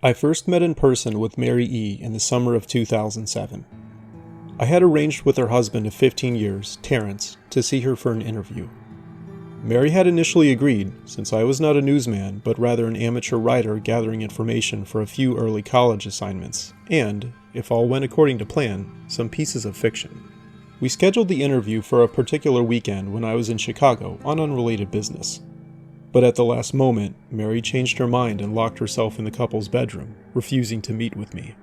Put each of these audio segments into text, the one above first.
I first met in person with Mary E. in the summer of 2007. I had arranged with her husband of 15 years, Terrence, to see her for an interview. Mary had initially agreed, since I was not a newsman, but rather an amateur writer gathering information for a few early college assignments, and, if all went according to plan, some pieces of fiction. We scheduled the interview for a particular weekend when I was in Chicago on unrelated business. But at the last moment, Mary changed her mind and locked herself in the couple's bedroom, refusing to meet with me.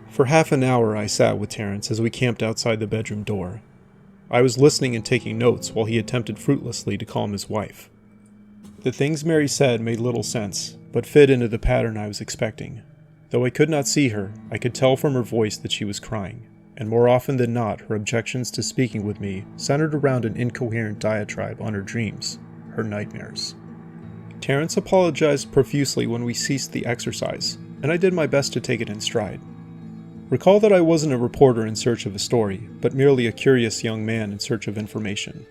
For half an hour I sat with Terrence as we camped outside the bedroom door. I was listening and taking notes while he attempted fruitlessly to calm his wife. The things Mary said made little sense, but fit into the pattern I was expecting. Though I could not see her, I could tell from her voice that she was crying, and more often than not her objections to speaking with me centered around an incoherent diatribe on her dreams, her nightmares. Terrence apologized profusely when we ceased the exercise, and I did my best to take it in stride. Recall that I wasn't a reporter in search of a story, but merely a curious young man in search of information.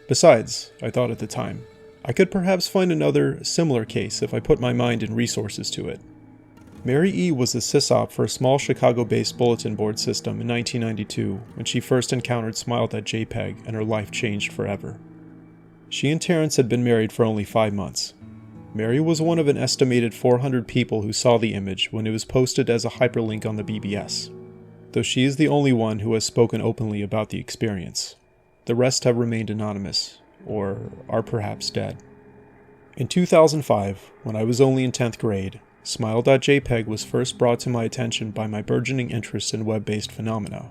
Besides, I thought at the time, I could perhaps find another, similar case if I put my mind and resources to it. Mary E. was the sysop for a small Chicago-based bulletin board system in 1992 when she first encountered Smile.jpg and her life changed forever. She and Terrence had been married for only 5 months. Mary was one of an estimated 400 people who saw the image when it was posted as a hyperlink on the BBS, though she is the only one who has spoken openly about the experience. The rest have remained anonymous, or are perhaps dead. In 2005, when I was only in 10th grade, Smile.jpg was first brought to my attention by my burgeoning interest in web-based phenomena.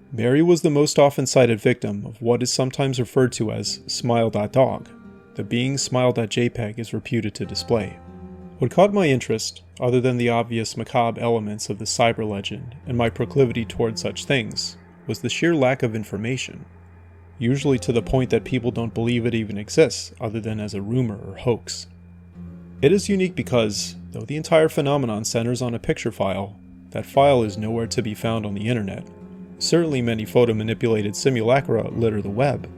Mary was the most often cited victim of what is sometimes referred to as Smile.dog, the being Smile.jpg is reputed to display. What caught my interest, other than the obvious macabre elements of the cyber legend and my proclivity toward such things, was the sheer lack of information, usually to the point that people don't believe it even exists other than as a rumor or hoax. It is unique because, though the entire phenomenon centers on a picture file, that file is nowhere to be found on the internet. Certainly many photo-manipulated simulacra litter the web,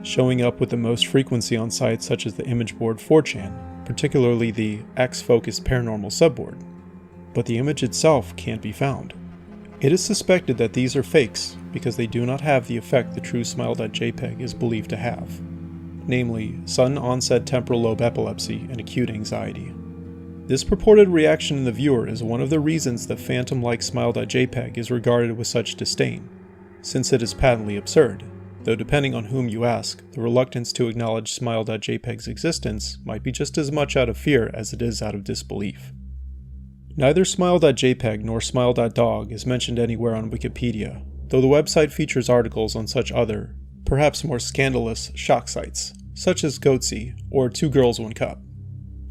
showing up with the most frequency on sites such as the image board 4chan, particularly the X-focused paranormal subboard. But the image itself can't be found. It is suspected that these are fakes because they do not have the effect the true Smile.jpg is believed to have, namely sudden onset temporal lobe epilepsy and acute anxiety. This purported reaction in the viewer is one of the reasons the phantom-like Smile.jpg is regarded with such disdain, since it is patently absurd, though depending on whom you ask, the reluctance to acknowledge Smile.jpg's existence might be just as much out of fear as it is out of disbelief. Neither Smile.jpg nor Smile.dog is mentioned anywhere on Wikipedia, though the website features articles on such other, perhaps more scandalous, shock sites, such as Goatsy or 2 Girls 1 Cup.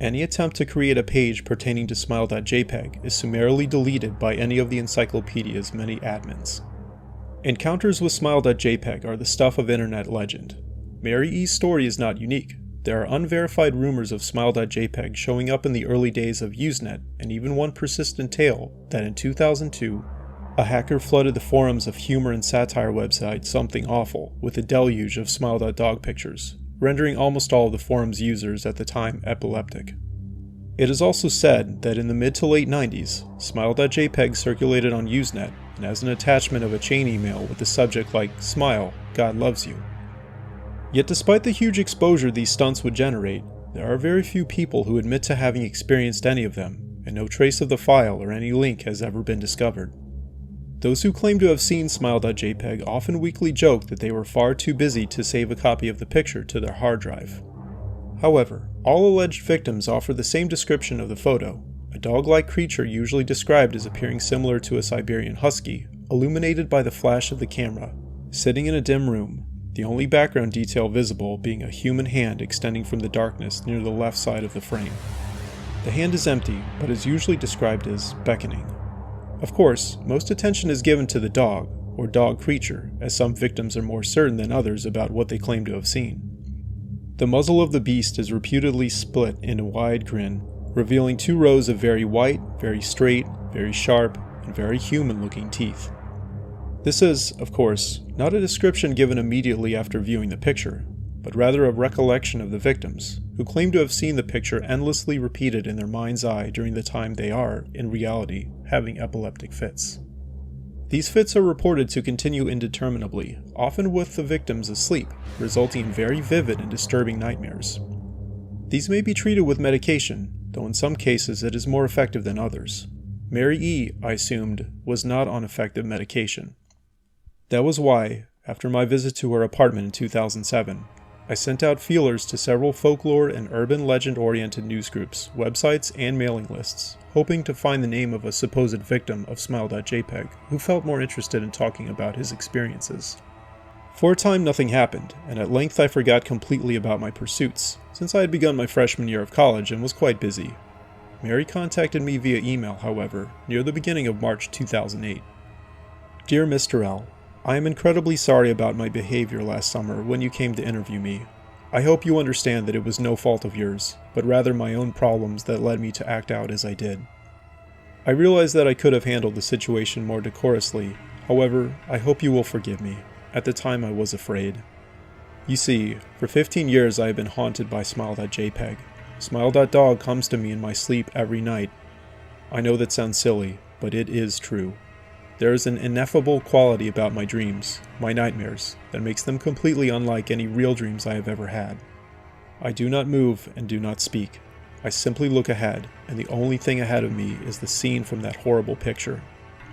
Any attempt to create a page pertaining to Smile.jpg is summarily deleted by any of the encyclopedia's many admins. Encounters with Smile.jpg are the stuff of internet legend. Mary E.'s story is not unique. There are unverified rumors of Smile.jpg showing up in the early days of Usenet, and even one persistent tale that in 2002, a hacker flooded the forums of humor and satire website Something Awful with a deluge of Smile.dog pictures, rendering almost all of the forum's users at the time epileptic. It is also said that in the mid to late 90s, Smile.jpg circulated on Usenet and as an attachment of a chain email with the subject like, "Smile, God loves you." Yet despite the huge exposure these stunts would generate, there are very few people who admit to having experienced any of them, and no trace of the file or any link has ever been discovered. Those who claim to have seen Smile.jpg often weakly joke that they were far too busy to save a copy of the picture to their hard drive. However, all alleged victims offer the same description of the photo, a dog-like creature usually described as appearing similar to a Siberian husky, illuminated by the flash of the camera, sitting in a dim room, the only background detail visible being a human hand extending from the darkness near the left side of the frame. The hand is empty, but is usually described as beckoning. Of course, most attention is given to the dog, or dog creature, as some victims are more certain than others about what they claim to have seen. The muzzle of the beast is reputedly split in a wide grin, revealing 2 rows of very white, very straight, very sharp, and very human-looking teeth. This is, of course, not a description given immediately after viewing the picture, but rather a recollection of the victims, who claim to have seen the picture endlessly repeated in their mind's eye during the time they are, in reality, having epileptic fits. These fits are reported to continue indeterminably, often with the victims asleep, resulting in very vivid and disturbing nightmares. These may be treated with medication, though in some cases it is more effective than others. Mary E., I assumed, was not on effective medication. That was why, after my visit to her apartment in 2007, I sent out feelers to several folklore and urban legend-oriented newsgroups, websites, and mailing lists, hoping to find the name of a supposed victim of Smile.jpg who felt more interested in talking about his experiences. For a time nothing happened, and at length I forgot completely about my pursuits, since I had begun my freshman year of college and was quite busy. Mary contacted me via email, however, near the beginning of March 2008. Dear Mr. L., I am incredibly sorry about my behavior last summer when you came to interview me. I hope you understand that it was no fault of yours, but rather my own problems that led me to act out as I did. I realize that I could have handled the situation more decorously, however, I hope you will forgive me. At the time I was afraid. You see, for 15 years I have been haunted by Smile.jpg. Smile.dog comes to me in my sleep every night. I know that sounds silly, but it is true. There is an ineffable quality about my dreams, my nightmares, that makes them completely unlike any real dreams I have ever had. I do not move and do not speak. I simply look ahead, and the only thing ahead of me is the scene from that horrible picture.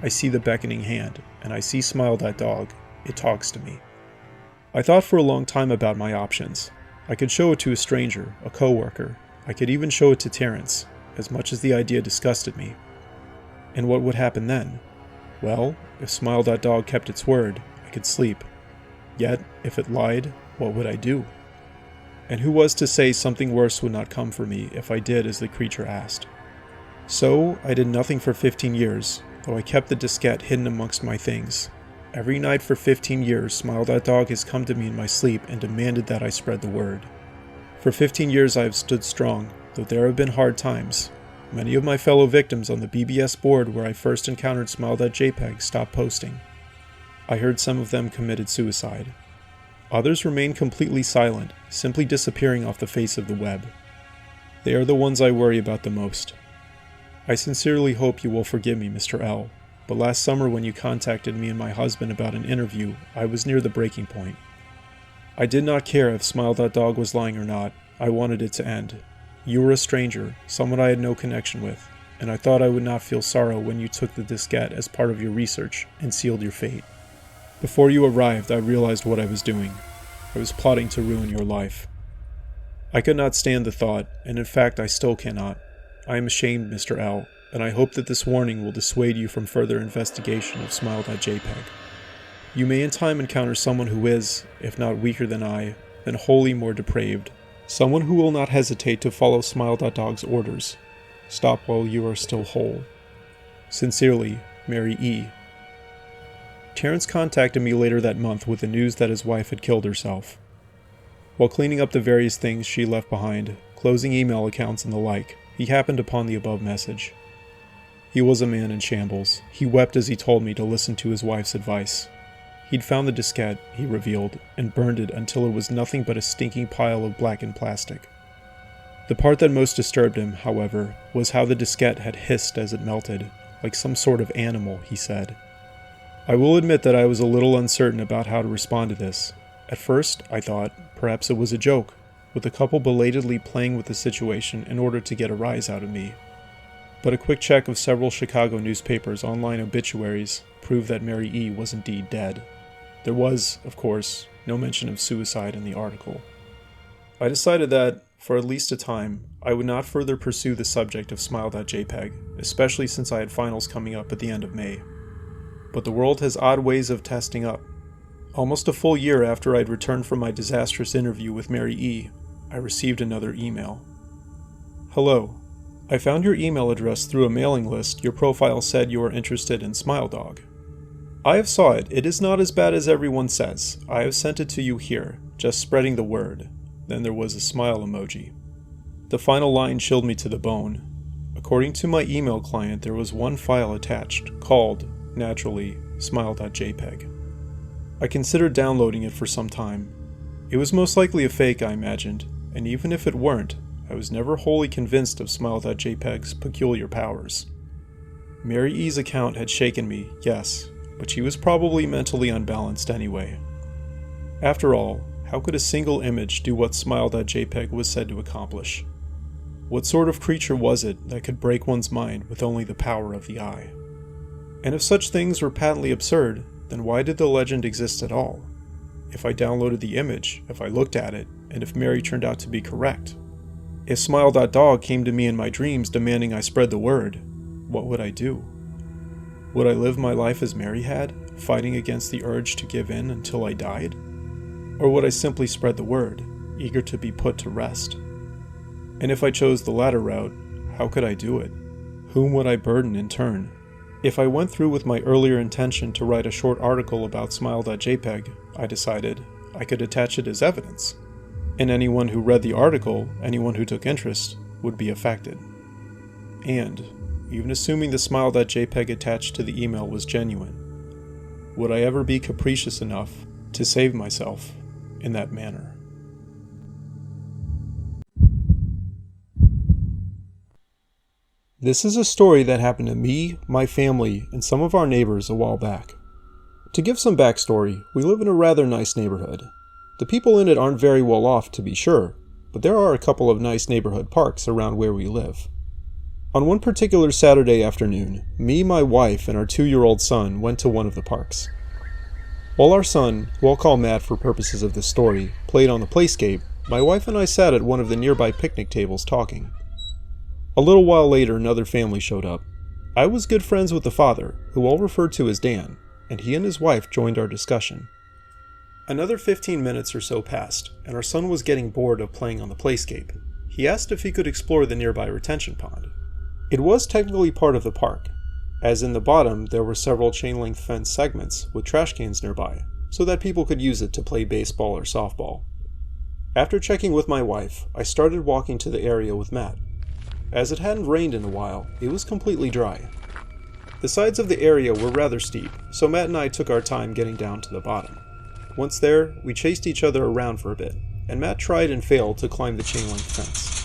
I see the beckoning hand, and I see Smile.dog. It talks to me. I thought for a long time about my options. I could show it to a stranger, a coworker. I could even show it to Terrence, as much as the idea disgusted me. And what would happen then? Well, if Smile.dog kept its word, I could sleep. Yet, if it lied, what would I do? And who was to say something worse would not come for me if I did as the creature asked? So, I did nothing for 15 years, though I kept the diskette hidden amongst my things. Every night for 15 years, Smile.dog has come to me in my sleep and demanded that I spread the word. For 15 years I have stood strong, though there have been hard times. Many of my fellow victims on the BBS board where I first encountered Smile.jpg stopped posting. I heard some of them committed suicide. Others remain completely silent, simply disappearing off the face of the web. They are the ones I worry about the most. I sincerely hope you will forgive me, Mr. L., but last summer when you contacted me and my husband about an interview, I was near the breaking point. I did not care if Smile.dog was lying or not. I wanted it to end. You were a stranger, someone I had no connection with, and I thought I would not feel sorrow when you took the diskette as part of your research and sealed your fate. Before you arrived, I realized what I was doing. I was plotting to ruin your life. I could not stand the thought, and in fact I still cannot. I am ashamed, Mr. L., and I hope that this warning will dissuade you from further investigation of Smile.jpg. You may in time encounter someone who is, if not weaker than I, then wholly more depraved. Someone who will not hesitate to follow Smile.dog's orders. Stop while you are still whole. Sincerely, Mary E. Terrence contacted me later that month with the news that his wife had killed herself. While cleaning up the various things she left behind, closing email accounts and the like, he happened upon the above message. He was a man in shambles. He wept as he told me to listen to his wife's advice. He'd found the diskette, he revealed, and burned it until it was nothing but a stinking pile of blackened plastic. The part that most disturbed him, however, was how the diskette had hissed as it melted, like some sort of animal, he said. I will admit that I was a little uncertain about how to respond to this. At first, I thought, perhaps it was a joke, with the couple belatedly playing with the situation in order to get a rise out of me. But a quick check of several Chicago newspapers' online obituaries proved that Mary E. was indeed dead. There was, of course, no mention of suicide in the article. I decided that, for at least a time, I would not further pursue the subject of Smile.jpg, especially since I had finals coming up at the end of May. But the world has odd ways of testing up. Almost a full year after I'd returned from my disastrous interview with Mary E., I received another email. Hello. I found your email address through a mailing list. Your profile said you are interested in Smile.dog. I have saw it. It is not as bad as everyone says. I have sent it to you here, just spreading the word. Then there was a smile emoji. The final line chilled me to the bone. According to my email client, there was one file attached, called, naturally, Smile.jpg. I considered downloading it for some time. It was most likely a fake, I imagined, and even if it weren't, I was never wholly convinced of Smile.jpg's peculiar powers. Mary E's account had shaken me, yes, but she was probably mentally unbalanced anyway. After all, how could a single image do what Smile.jpg was said to accomplish? What sort of creature was it that could break one's mind with only the power of the eye? And if such things were patently absurd, then why did the legend exist at all? If I downloaded the image, if I looked at it, and if Mary turned out to be correct? If Smile.dog came to me in my dreams demanding I spread the word, what would I do? Would I live my life as Mary had, fighting against the urge to give in until I died? Or would I simply spread the word, eager to be put to rest? And if I chose the latter route, how could I do it? Whom would I burden in turn? If I went through with my earlier intention to write a short article about Smile.jpg, I decided I could attach it as evidence. And anyone who read the article, anyone who took interest, would be affected. And, even assuming the Smile.jpg attached to the email was genuine, would I ever be capricious enough to save myself in that manner? This is a story that happened to me, my family, and some of our neighbors a while back. To give some backstory, we live in a rather nice neighborhood. The people in it aren't very well off, to be sure, but there are a couple of nice neighborhood parks around where we live. On one particular Saturday afternoon, me, my wife, and our 2-year-old son went to one of the parks. While our son, who I'll call Matt for purposes of this story, played on the playscape, my wife and I sat at one of the nearby picnic tables talking. A little while later, another family showed up. I was good friends with the father, who I'll refer to as Dan, and he and his wife joined our discussion. Another 15 minutes or so passed, and our son was getting bored of playing on the playscape. He asked if he could explore the nearby retention pond. It was technically part of the park, as in the bottom there were several chain-link fence segments with trash cans nearby, so that people could use it to play baseball or softball. After checking with my wife, I started walking to the area with Matt. As it hadn't rained in a while, it was completely dry. The sides of the area were rather steep, so Matt and I took our time getting down to the bottom. Once there, we chased each other around for a bit, and Matt tried and failed to climb the chain-link fence.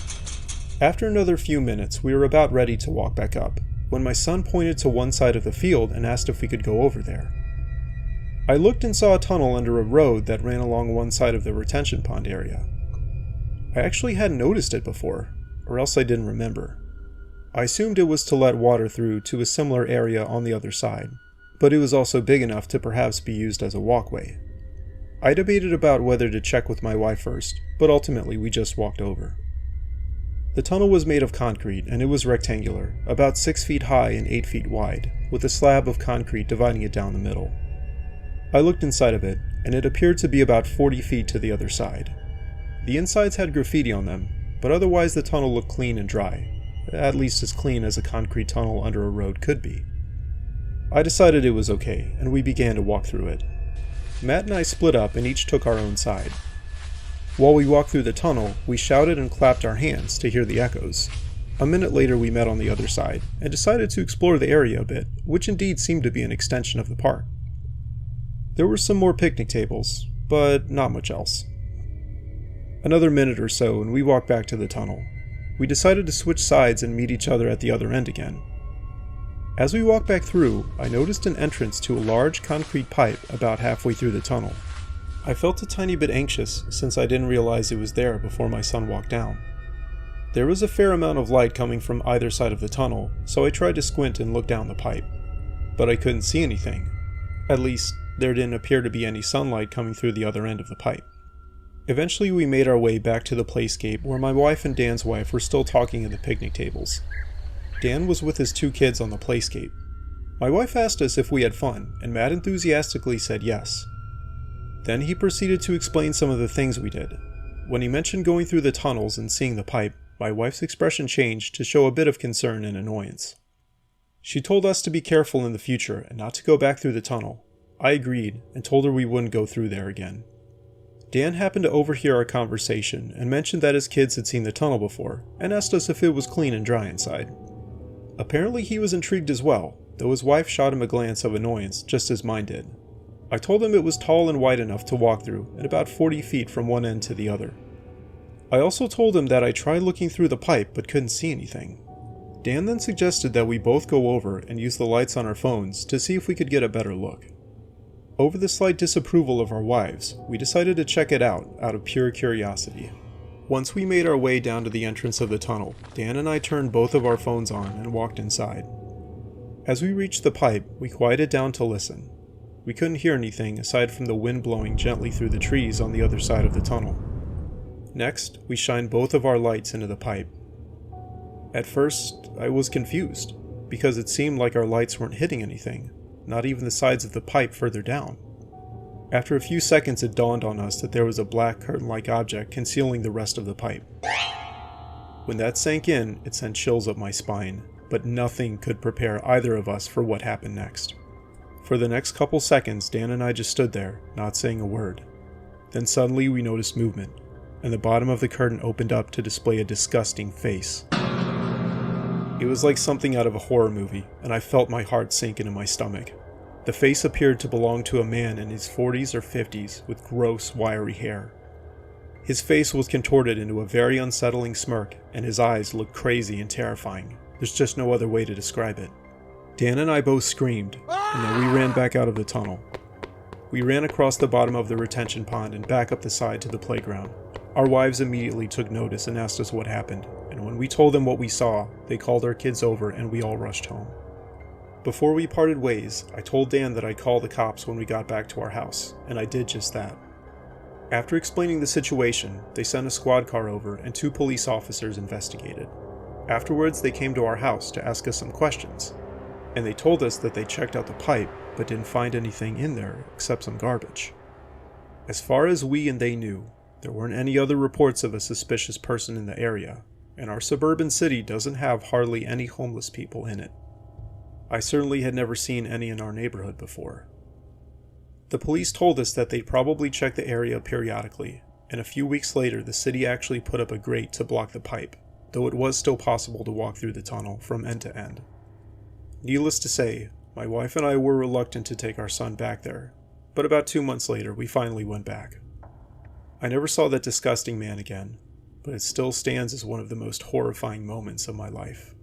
After another few minutes, we were about ready to walk back up, when my son pointed to one side of the field and asked if we could go over there. I looked and saw a tunnel under a road that ran along one side of the retention pond area. I actually hadn't noticed it before, or else I didn't remember. I assumed it was to let water through to a similar area on the other side, but it was also big enough to perhaps be used as a walkway. I debated about whether to check with my wife first, but ultimately we just walked over. The tunnel was made of concrete and it was rectangular, about 6 feet high and 8 feet wide, with a slab of concrete dividing it down the middle. I looked inside of it, and it appeared to be about 40 feet to the other side. The insides had graffiti on them, but otherwise the tunnel looked clean and dry, at least as clean as a concrete tunnel under a road could be. I decided it was okay, and we began to walk through it. Matt and I split up and each took our own side. While we walked through the tunnel, we shouted and clapped our hands to hear the echoes. A minute later we met on the other side, and decided to explore the area a bit, which indeed seemed to be an extension of the park. There were some more picnic tables, but not much else. Another minute or so and we walked back to the tunnel. We decided to switch sides and meet each other at the other end again. As we walked back through, I noticed an entrance to a large concrete pipe about halfway through the tunnel. I felt a tiny bit anxious since I didn't realize it was there before my son walked down. There was a fair amount of light coming from either side of the tunnel, so I tried to squint and look down the pipe. But I couldn't see anything. At least, there didn't appear to be any sunlight coming through the other end of the pipe. Eventually we made our way back to the playscape where my wife and Dan's wife were still talking at the picnic tables. Dan was with his 2 kids on the playscape. My wife asked us if we had fun, and Matt enthusiastically said yes. Then he proceeded to explain some of the things we did. When he mentioned going through the tunnels and seeing the pipe, my wife's expression changed to show a bit of concern and annoyance. She told us to be careful in the future and not to go back through the tunnel. I agreed and told her we wouldn't go through there again. Dan happened to overhear our conversation and mentioned that his kids had seen the tunnel before and asked us if it was clean and dry inside. Apparently he was intrigued as well, though his wife shot him a glance of annoyance just as mine did. I told him it was tall and wide enough to walk through, and about 40 feet from one end to the other. I also told him that I tried looking through the pipe but couldn't see anything. Dan then suggested that we both go over and use the lights on our phones to see if we could get a better look. Over the slight disapproval of our wives, we decided to check it out of pure curiosity. Once we made our way down to the entrance of the tunnel, Dan and I turned both of our phones on and walked inside. As we reached the pipe, we quieted down to listen. We couldn't hear anything aside from the wind blowing gently through the trees on the other side of the tunnel. Next, we shined both of our lights into the pipe. At first, I was confused, because it seemed like our lights weren't hitting anything, not even the sides of the pipe further down. After a few seconds, it dawned on us that there was a black curtain-like object concealing the rest of the pipe. When that sank in, it sent chills up my spine, but nothing could prepare either of us for what happened next. For the next couple seconds, Dan and I just stood there, not saying a word. Then suddenly we noticed movement, and the bottom of the curtain opened up to display a disgusting face. It was like something out of a horror movie, and I felt my heart sink into my stomach. The face appeared to belong to a man in his 40s or 50s with gross, wiry hair. His face was contorted into a very unsettling smirk, and his eyes looked crazy and terrifying. There's just no other way to describe it. Dan and I both screamed, and then we ran back out of the tunnel. We ran across the bottom of the retention pond and back up the side to the playground. Our wives immediately took notice and asked us what happened, and when we told them what we saw, they called our kids over and we all rushed home. Before we parted ways, I told Dan that I'd call the cops when we got back to our house, and I did just that. After explaining the situation, they sent a squad car over and 2 police officers investigated. Afterwards, they came to our house to ask us some questions, and they told us that they checked out the pipe but didn't find anything in there except some garbage. As far as we and they knew, there weren't any other reports of a suspicious person in the area, and our suburban city doesn't have hardly any homeless people in it. I certainly had never seen any in our neighborhood before. The police told us that they'd probably check the area periodically, and a few weeks later the city actually put up a grate to block the pipe, though it was still possible to walk through the tunnel from end to end. Needless to say, my wife and I were reluctant to take our son back there, but about 2 months later we finally went back. I never saw that disgusting man again, but it still stands as one of the most horrifying moments of my life.